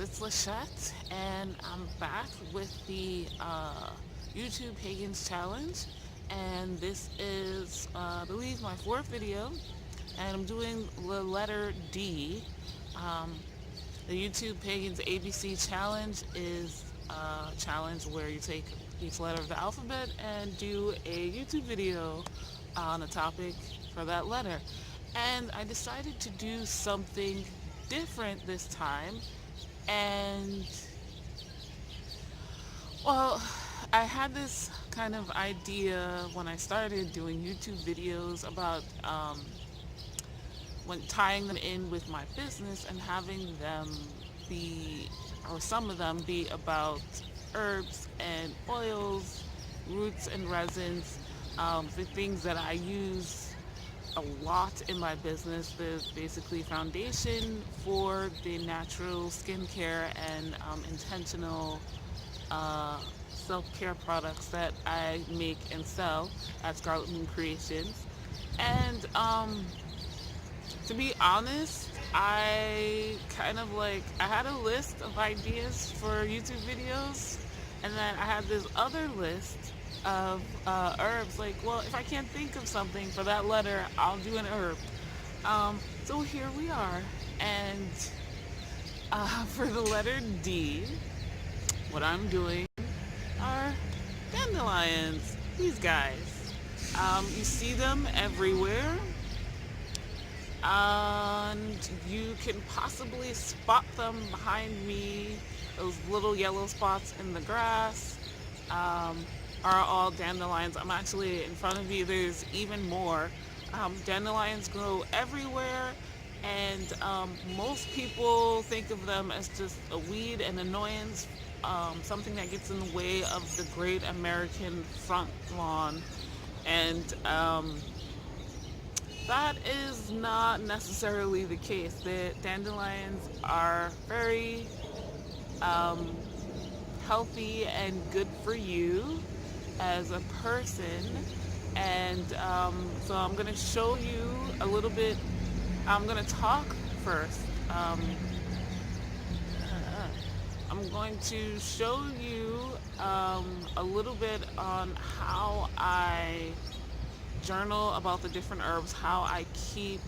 it's Lachette, and I'm back with the YouTube Pagans Challenge. And this is, I believe, my fourth video, and I'm doing the letter D. Um, the YouTube Pagans ABC Challenge is a challenge where you take each letter of the alphabet and do a YouTube video on a topic for that letter. And I decided to do something different this time. And well, I had this kind of idea when I started doing YouTube videos about when tying them in with my business and having them be, or some of them be, about herbs and oils, roots and resins, the things that I use a lot in my business. There's basically foundation for the natural skincare and intentional self-care products that I make and sell at Scarlet Moon Creations. And to be honest, I had a list of ideas for YouTube videos, and then I had this other list of herbs. Like, well, if I can't think of something for that letter, I'll do an herb. So here we are. And for the letter D, what I'm doing are dandelions. These guys. You see them everywhere. And you can possibly spot them behind me. Those little yellow spots in the grass are all dandelions. I'm actually in front of you. There's even more. Dandelions grow everywhere, and most people think of them as just a weed and annoyance, something that gets in the way of the great American front lawn. And that is not necessarily the case. The dandelions are very healthy and good for you as a person. And so I'm going to show you a little bit. I'm going to talk first. I'm going to show you a little bit on how I journal about the different herbs, how I keep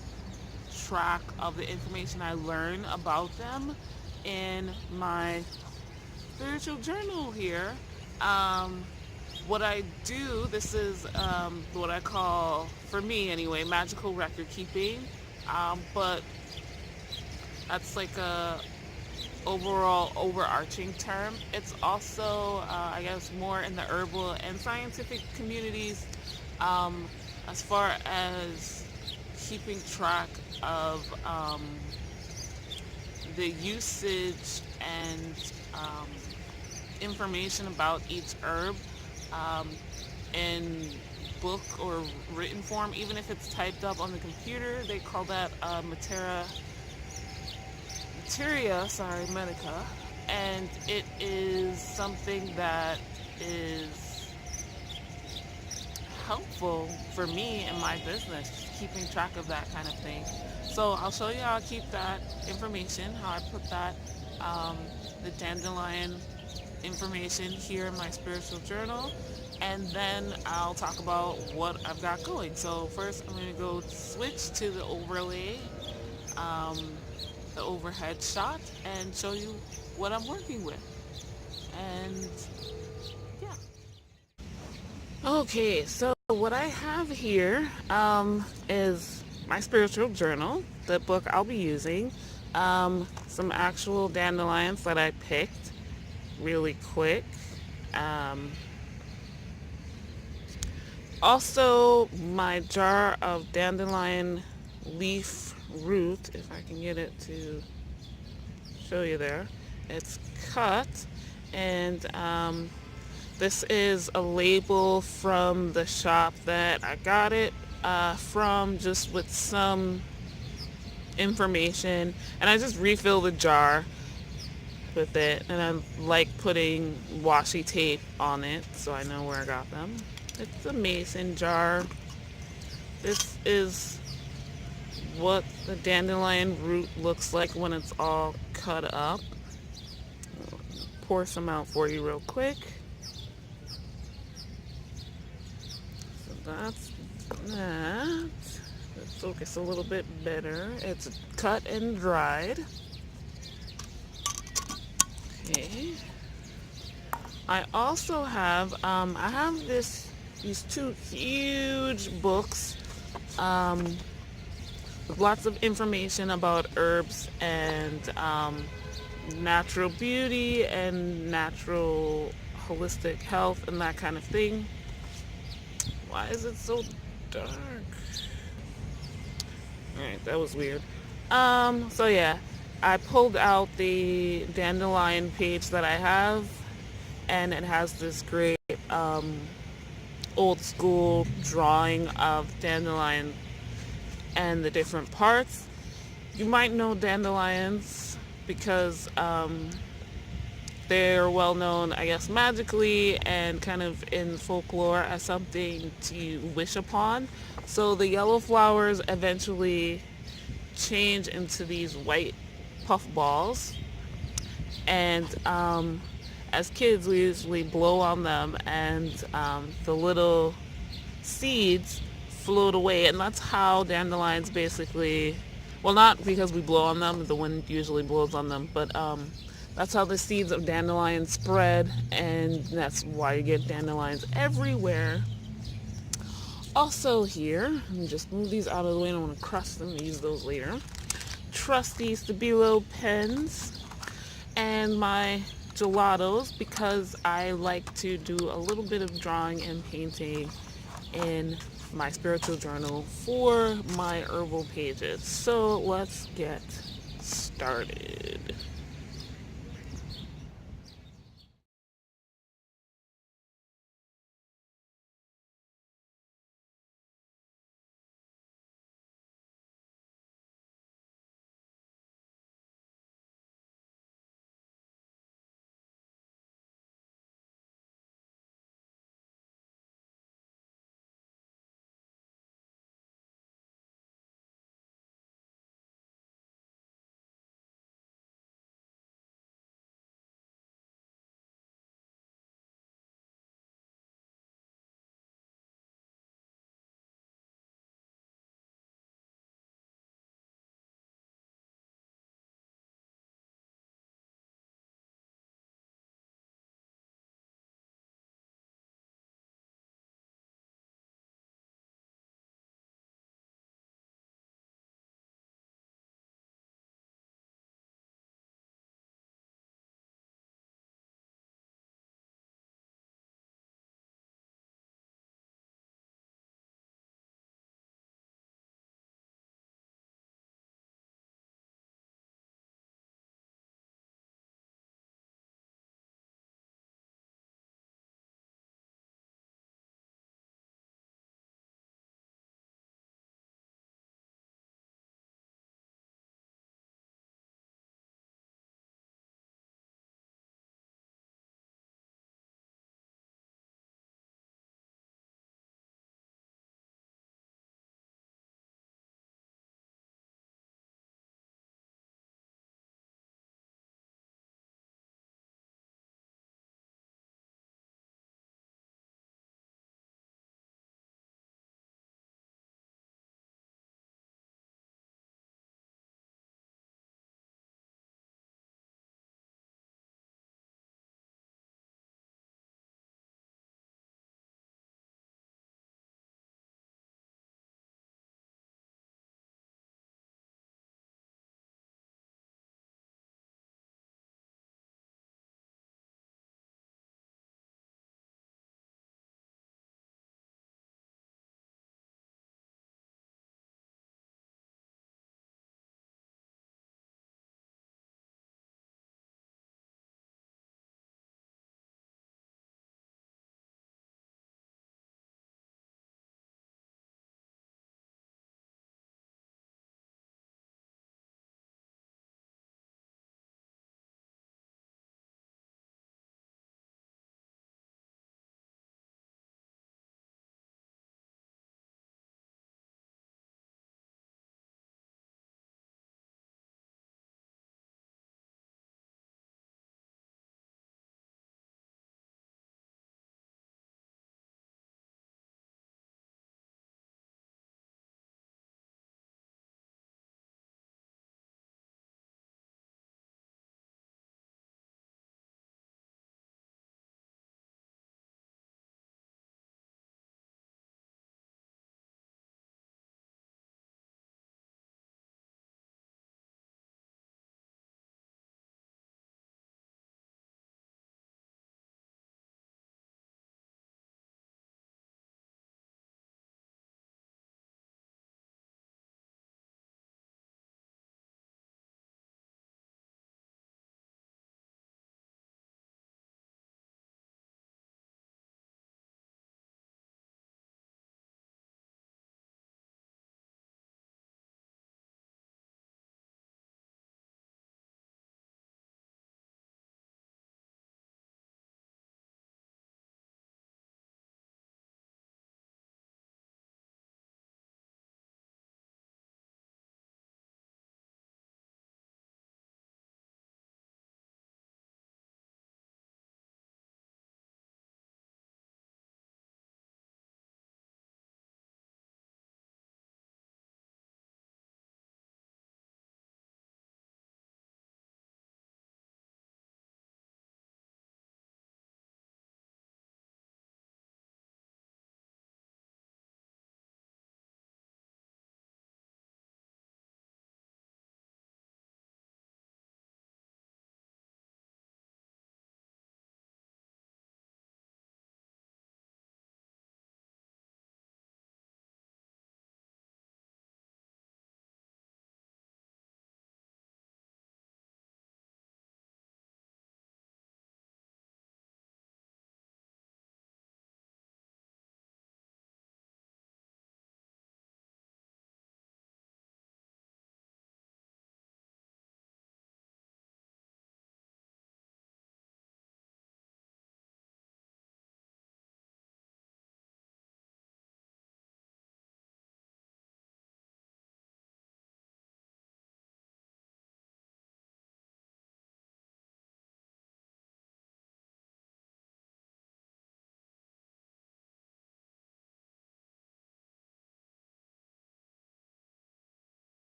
track of the information I learn about them in my spiritual journal here. What I do, this is what I call, for me anyway, magical record keeping, but that's like a overall overarching term. It's also, I guess, more in the herbal and scientific communities, as far as keeping track of the usage and information about each herb in book or written form. Even if it's typed up on the computer, they call that medica, and it is something that is helpful for me in my business, keeping track of that kind of thing. So I'll show you how I keep that information, how I put that, the dandelion information here in my spiritual journal, and then I'll talk about what I've got going. So first I'm going to go switch to the overlay, the overhead shot, and show you what I'm working with. And yeah. Okay, so what I have here is my spiritual journal, the book I'll be using, some actual dandelions that I picked really quick, also my jar of dandelion leaf root, if I can get it to show you there. It's cut, and this is a label from the shop that I got it from, just with some information, and I just refill the jar with it, and I like putting washi tape on it so I know where I got them. It's a mason jar. This is what the dandelion root looks like when it's all cut up. pour some out for you real quick. So that's that. Let's focus a little bit better. It's cut and dried. Okay. I also have these two huge books with lots of information about herbs and natural beauty and natural holistic health and that kind of thing. Why is it so dark? Alright, that was weird. So yeah, I pulled out the dandelion page that I have, and it has this great old school drawing of dandelion and the different parts. You might know dandelions because they're well known, I guess, magically and kind of in folklore as something to wish upon. So the yellow flowers eventually change into these white puff balls, and as kids we usually blow on them, and the little seeds float away, and that's how dandelions basically, well, not because we blow on them, the wind usually blows on them, but that's how the seeds of dandelion spread, and that's why you get dandelions everywhere. Also here, let me just move these out of the way, I don't want to crush them, use those later. Trusty Stabilo pens and my gelatos, because I like to do a little bit of drawing and painting in my spiritual journal for my herbal pages. So let's get started.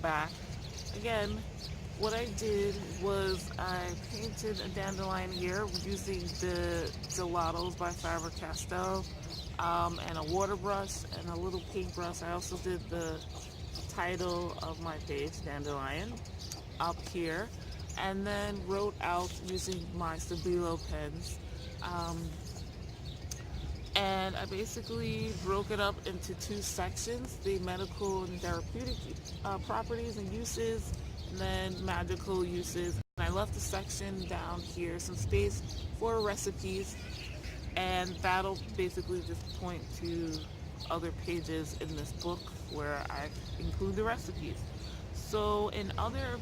back. Again, what I did was I painted a dandelion here using the gelatos by Faber-Castell, and a water brush and a little paintbrush. I also did the title of my page, Dandelion, up here, and then wrote out using my Stabilo pens. Um, and I basically broke it up into two sections: the medical and therapeutic properties and uses, and then magical uses. And I left a section down here, some space for recipes, and that'll basically just point to other pages in this book where I include the recipes. So in other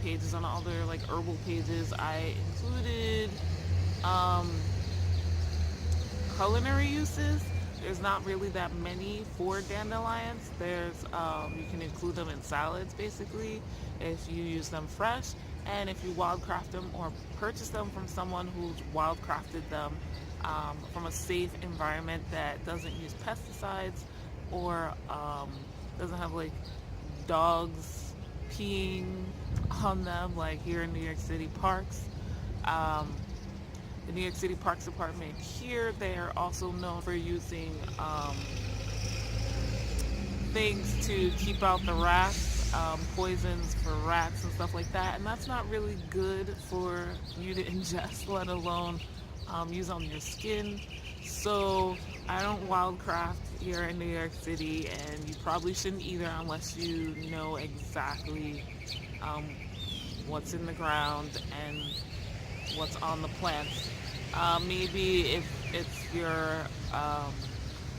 pages, on other like herbal pages, I included um, culinary uses. There's not really that many for dandelions. You can include them in salads basically if you use them fresh, and if you wildcraft them or purchase them from someone who's wildcrafted them from a safe environment that doesn't use pesticides or doesn't have like dogs peeing on them like here in New York City parks. The New York City Parks Department here, they are also known for using things to keep out the rats, poisons for rats and stuff like that. And that's not really good for you to ingest, let alone use on your skin. So I don't wildcraft here in New York City, and you probably shouldn't either unless you know exactly what's in the ground and what's on the plants. Maybe if it's your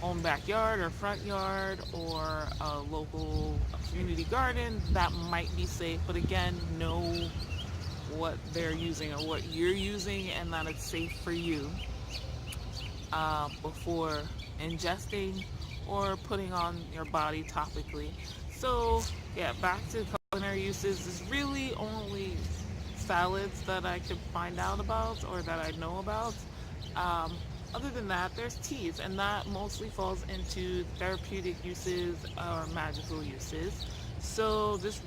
own backyard or front yard or a local community garden, that might be safe. But again, know what they're using or what you're using and that it's safe for you before ingesting or putting on your body topically. So yeah, back to culinary uses. Is really only salads that I could find out about or that I know about. Other than that, there's teas, and that mostly falls into therapeutic uses or magical uses. So just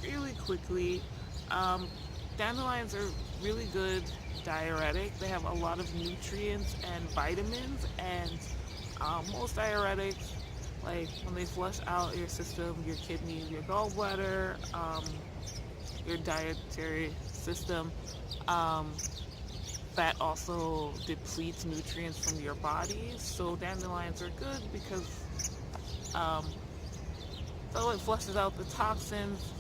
really quickly, dandelions are really good diuretic. They have a lot of nutrients and vitamins, and most diuretics, like when they flush out your system, your kidneys, your gallbladder, your dietary system, that also depletes nutrients from your body. So dandelions are good because though it flushes out the toxins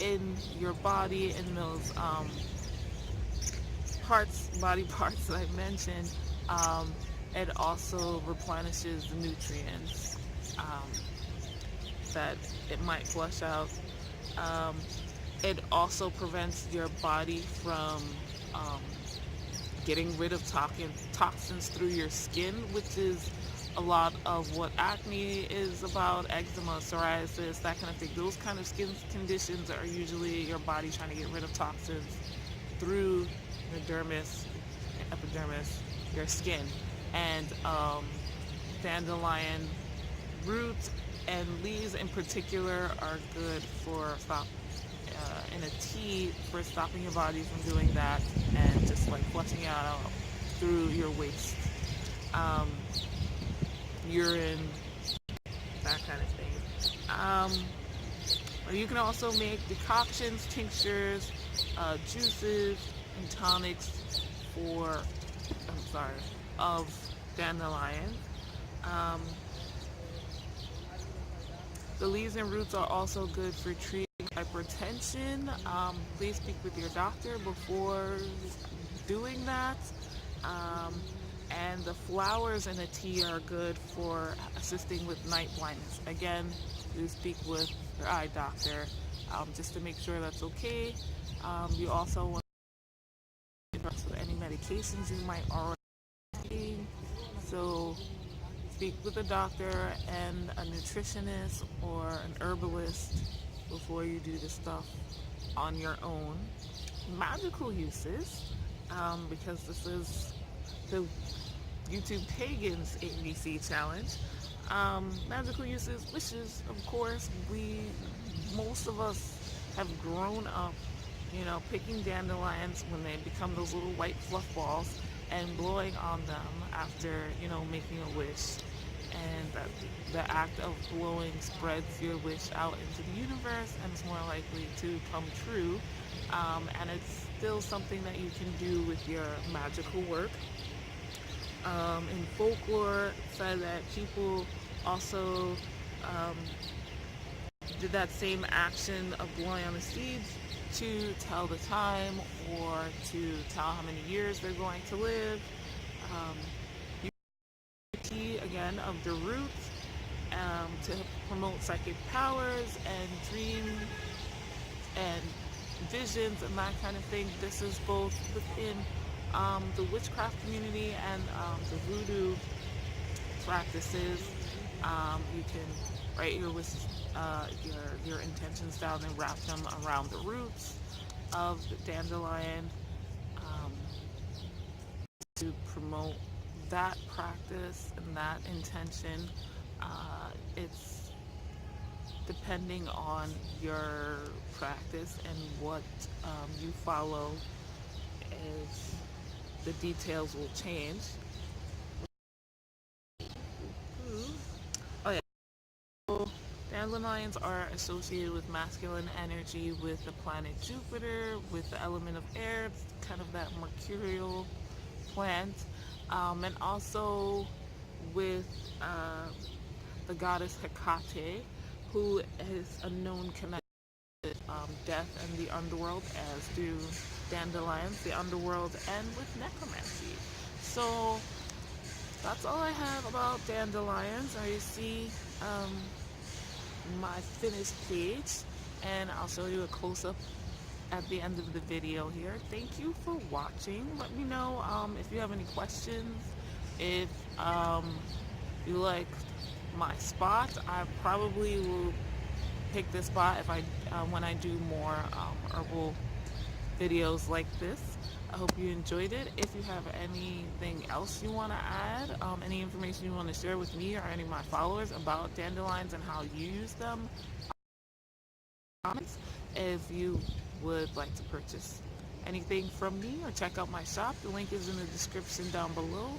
in your body, in those body parts that I mentioned, it also replenishes the nutrients that it might flush out. It also prevents your body from getting rid of toxins through your skin, which is a lot of what acne is about, eczema, psoriasis, that kind of thing. Those kind of skin conditions are usually your body trying to get rid of toxins through the dermis, epidermis, your skin. And dandelion roots and leaves in particular are good for in a tea for stopping your body from doing that and just like flushing it out through your waste, urine, that kind of thing. You can also make decoctions, tinctures, juices, and tonics of dandelion. The leaves and roots are also good for treating hypertension. Please speak with your doctor before doing that. And the flowers in the tea are good for assisting with night blindness. Again, do speak with your eye doctor just to make sure that's okay. You also want to address with any medications you might already take. So speak with a doctor and a nutritionist or an herbalist before you do this stuff on your own. Magical uses, because this is the YouTube Pagans ABC challenge. Magical uses, wishes, of course, we most of us have grown up, you know, picking dandelions when they become those little white fluff balls and blowing on them after, you know, making a wish. And that the act of blowing spreads your wish out into the universe and is more likely to come true. And it's still something that you can do with your magical work. In folklore, it said that people also um, did that same action of blowing on the seeds to tell the time or to tell how many years they're going to live. Um, again of the roots to promote psychic powers and dream and visions and that kind of thing. This is both within the witchcraft community and the voodoo practices. You can write your intentions down and wrap them around the roots of the dandelion um, to promote that practice and that intention. It's depending on your practice and what you follow, as the details will change. Oh yeah. So dandelions are associated with masculine energy, with the planet Jupiter, with the element of air. It's kind of that mercurial plant, and also with the goddess Hecate, who is a known connection with death and the underworld, as do dandelions, the underworld, and with necromancy. So that's all I have about dandelions. Now you see my finished page, and I'll show you a close-up at the end of the video here. Thank you for watching. Let me know if you have any questions. If you like my spot, I probably will pick this spot if I when I do more herbal videos like this. I hope you enjoyed it. If you have anything else you want to add, any information you want to share with me or any of my followers about dandelions and how you use them, comments. If you would like to purchase anything from me or check out my shop, the link is in the description down below.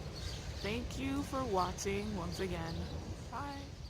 Thank you for watching once again. Bye.